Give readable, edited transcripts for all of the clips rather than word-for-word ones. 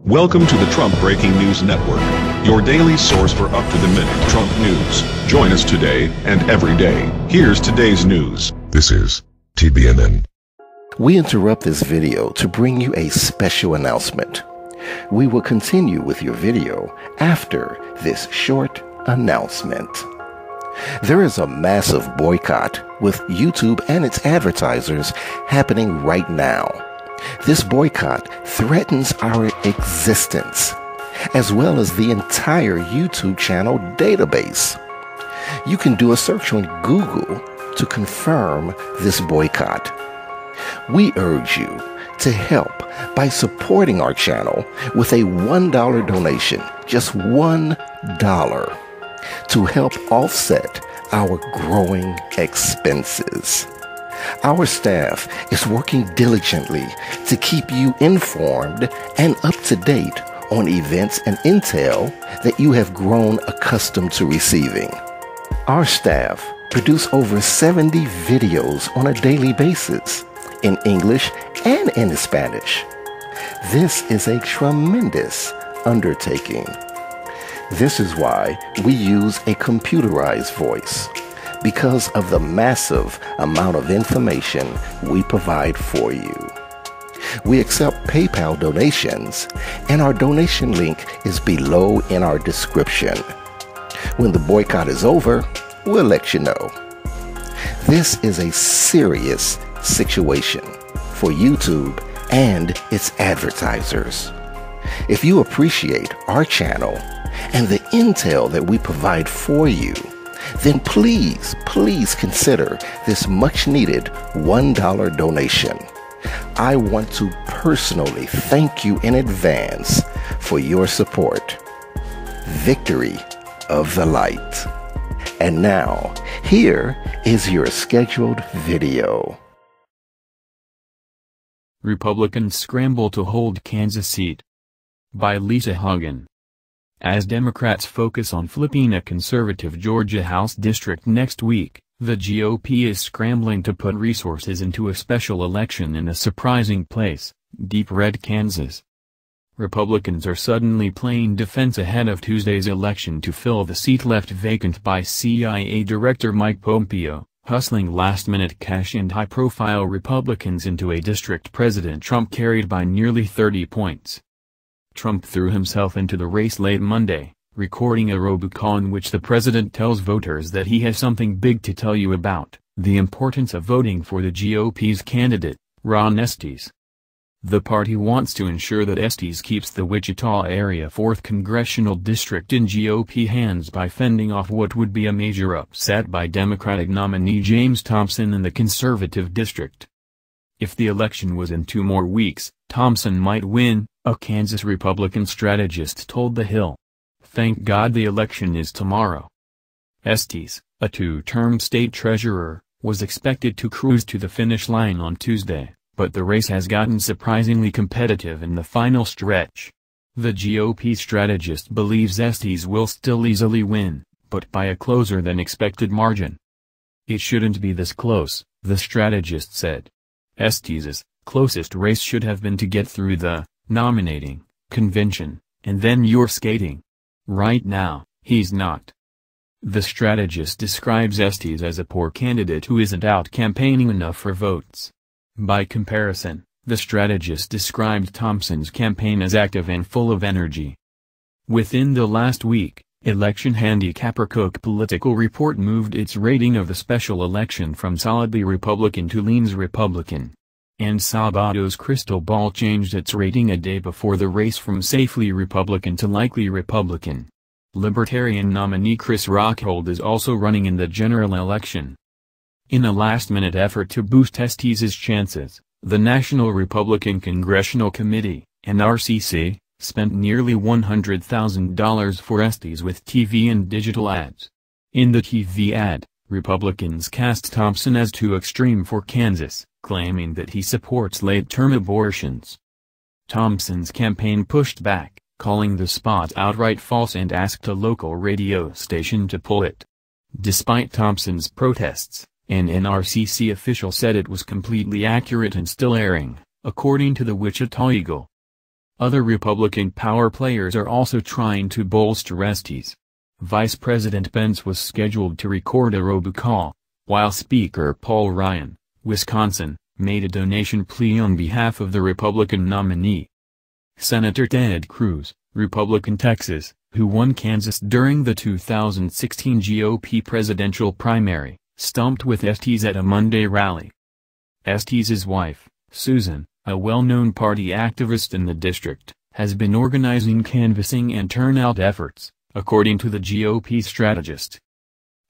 Welcome to the Trump Breaking News Network, your daily source for up-to-the-minute Trump news. Join us today and every day. Here's today's news. This is TBNN. We interrupt this video to bring you a special announcement. We will continue with your video after this short announcement. There is a massive boycott with YouTube and its advertisers happening right now. This boycott threatens our existence, as well as the entire YouTube channel database. You can do a search on Google to confirm this boycott. We urge you to help by supporting our channel with a $1 donation, just $1, to help offset our growing expenses. Our staff is working diligently to keep you informed and up to date on events and intel that you have grown accustomed to receiving. Our staff produce over 70 videos on a daily basis in English and in Spanish. This is a tremendous undertaking. This is why we use a computerized voice, because of the massive amount of information we provide for you. We accept PayPal donations, and our donation link is below in our description. When the boycott is over, we'll let you know. This is a serious situation for YouTube and its advertisers. If you appreciate our channel and the intel that we provide for you, then please consider this much needed $1 donation. I want to personally thank you in advance for your support. Victory of the light. And now, here is your scheduled video. Republicans scramble to hold Kansas seat. By Lisa Hagen. As Democrats focus on flipping a conservative Georgia House district next week, the GOP is scrambling to put resources into a special election in a surprising place, deep red Kansas. Republicans are suddenly playing defense ahead of Tuesday's election to fill the seat left vacant by CIA Director Mike Pompeo, hustling last-minute cash and high-profile Republicans into a district President Trump carried by nearly 30 points. Trump threw himself into the race late Monday, recording a robocall in which the president tells voters that he has something big to tell you about, the importance of voting for the GOP's candidate, Ron Estes. The party wants to ensure that Estes keeps the Wichita-area 4th Congressional District in GOP hands by fending off what would be a major upset by Democratic nominee James Thompson in the conservative district. If the election was in 2 more weeks, Thompson might win, a Kansas Republican strategist told The Hill. Thank God the election is tomorrow. Estes, a 2-term state treasurer, was expected to cruise to the finish line on Tuesday, but the race has gotten surprisingly competitive in the final stretch. The GOP strategist believes Estes will still easily win, but by a closer than expected margin. It shouldn't be this close, the strategist said. Estes's closest race should have been to get through the nominating convention, and then you're skating. Right now, he's not. The strategist describes Estes as a poor candidate who isn't out campaigning enough for votes. By comparison, the strategist described Thompson's campaign as active and full of energy. Within the last week, election handicapper Cook Political Report moved its rating of the special election from solidly Republican to leans Republican. And Sabato's Crystal Ball changed its rating a day before the race from safely Republican to likely Republican. Libertarian nominee Chris Rockhold is also running in the general election. In a last-minute effort to boost Estes's chances, the National Republican Congressional Committee, NRCC, spent nearly $100,000 for Estes with TV and digital ads. In the TV ad, Republicans cast Thompson as too extreme for Kansas, claiming that he supports late-term abortions. Thompson's campaign pushed back, calling the spot outright false and asked a local radio station to pull it. Despite Thompson's protests, an NRCC official said it was completely accurate and still airing, according to the Wichita Eagle. Other Republican power players are also trying to bolster Estes. Vice President Pence was scheduled to record a robocall, while Speaker Paul Ryan, Wisconsin, made a donation plea on behalf of the Republican nominee. Senator Ted Cruz, Republican Texas, who won Kansas during the 2016 GOP presidential primary, stomped with Estes at a Monday rally. Estes' wife, Susan, a well-known party activist in the district, has been organizing canvassing and turnout efforts, according to the GOP strategist.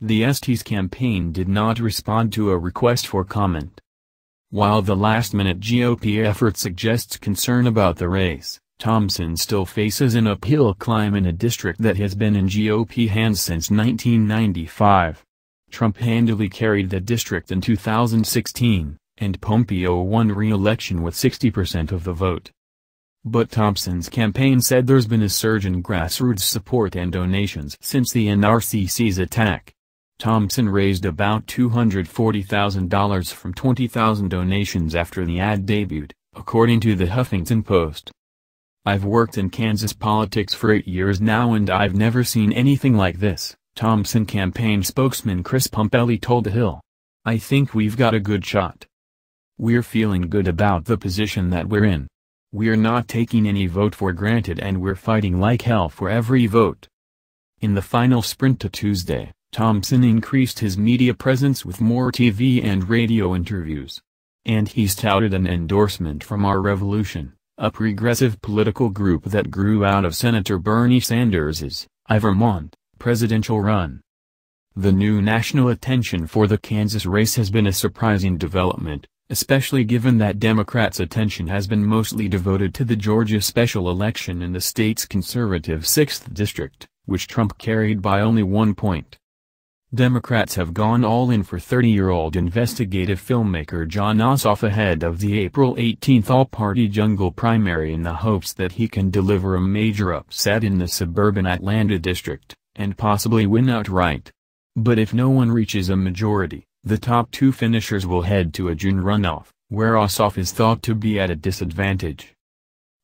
The Estes campaign did not respond to a request for comment. While the last-minute GOP effort suggests concern about the race, Thompson still faces an uphill climb in a district that has been in GOP hands since 1995. Trump handily carried the district in 2016, and Pompeo won re-election with 60% of the vote. But Thompson's campaign said there's been a surge in grassroots support and donations since the NRCC's attack. Thompson raised about $240,000 from 20,000 donations after the ad debuted, according to the Huffington Post. "I've worked in Kansas politics for 8 years now and I've never seen anything like this," Thompson campaign spokesman Chris Pompelli told The Hill. "I think we've got a good shot. We're feeling good about the position that we're in. We're not taking any vote for granted and we're fighting like hell for every vote." In the final sprint to Tuesday, Thompson increased his media presence with more TV and radio interviews. And he's touted an endorsement from Our Revolution, a progressive political group that grew out of Senator Bernie Sanders' Vermont presidential run. The new national attention for the Kansas race has been a surprising development, especially given that Democrats' attention has been mostly devoted to the Georgia special election in the state's conservative 6th district, which Trump carried by only 1 point. Democrats have gone all in for 30-year-old investigative filmmaker Jon Ossoff ahead of the April 18 all-party jungle primary in the hopes that he can deliver a major upset in the suburban Atlanta district, and possibly win outright. But if no one reaches a majority, the top 2 finishers will head to a June runoff, where Ossoff is thought to be at a disadvantage.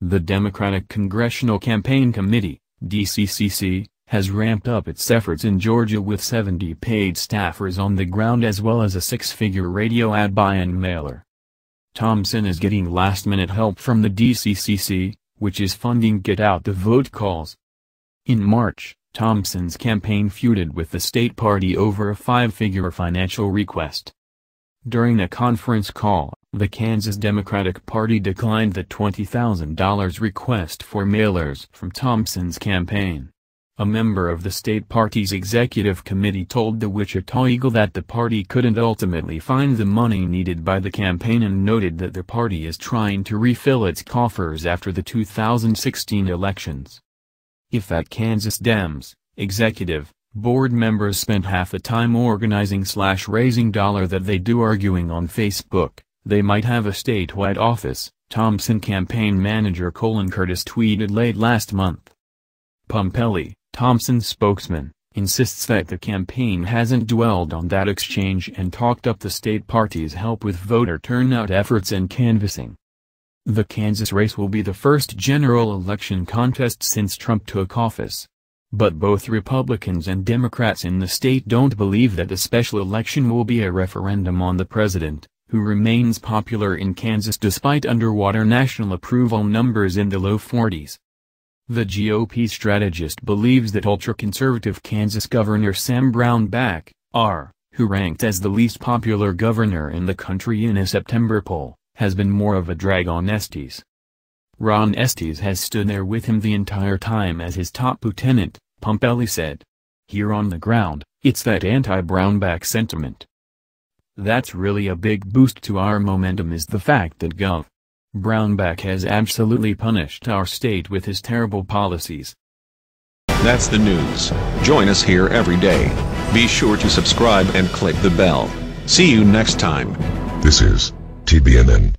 The Democratic Congressional Campaign Committee, DCCC, has ramped up its efforts in Georgia with 70 paid staffers on the ground as well as a 6-figure radio ad buy and mailer. Thompson is getting last-minute help from the DCCC, which is funding Get Out the Vote calls. In March, Thompson's campaign feuded with the state party over a 5-figure financial request. During a conference call, the Kansas Democratic Party declined the $20,000 request for mailers from Thompson's campaign. A member of the state party's executive committee told the Wichita Eagle that the party couldn't ultimately find the money needed by the campaign and noted that the party is trying to refill its coffers after the 2016 elections. If at Kansas Dems, executive, board members spent half the time organizing/raising dollar that they do arguing on Facebook, they might have a statewide office, Thompson campaign manager Colin Curtis tweeted late last month. Pompelli, Thompson's spokesman, insists that the campaign hasn't dwelled on that exchange and talked up the state party's help with voter turnout efforts and canvassing. The Kansas race will be the first general election contest since Trump took office. But both Republicans and Democrats in the state don't believe that the special election will be a referendum on the president, who remains popular in Kansas despite underwater national approval numbers in the low 40s. The GOP strategist believes that ultra-conservative Kansas Governor Sam Brownback, R., who ranked as the least popular governor in the country in a September poll, has been more of a drag on Estes. Ron Estes has stood there with him the entire time as his top lieutenant, Pompelli said. Here on the ground, it's that anti-Brownback sentiment. That's really a big boost to our momentum is the fact that Gov. Brownback has absolutely punished our state with his terrible policies. That's the news. Join us here every day. Be sure to subscribe and click the bell. See you next time. This is TBNN.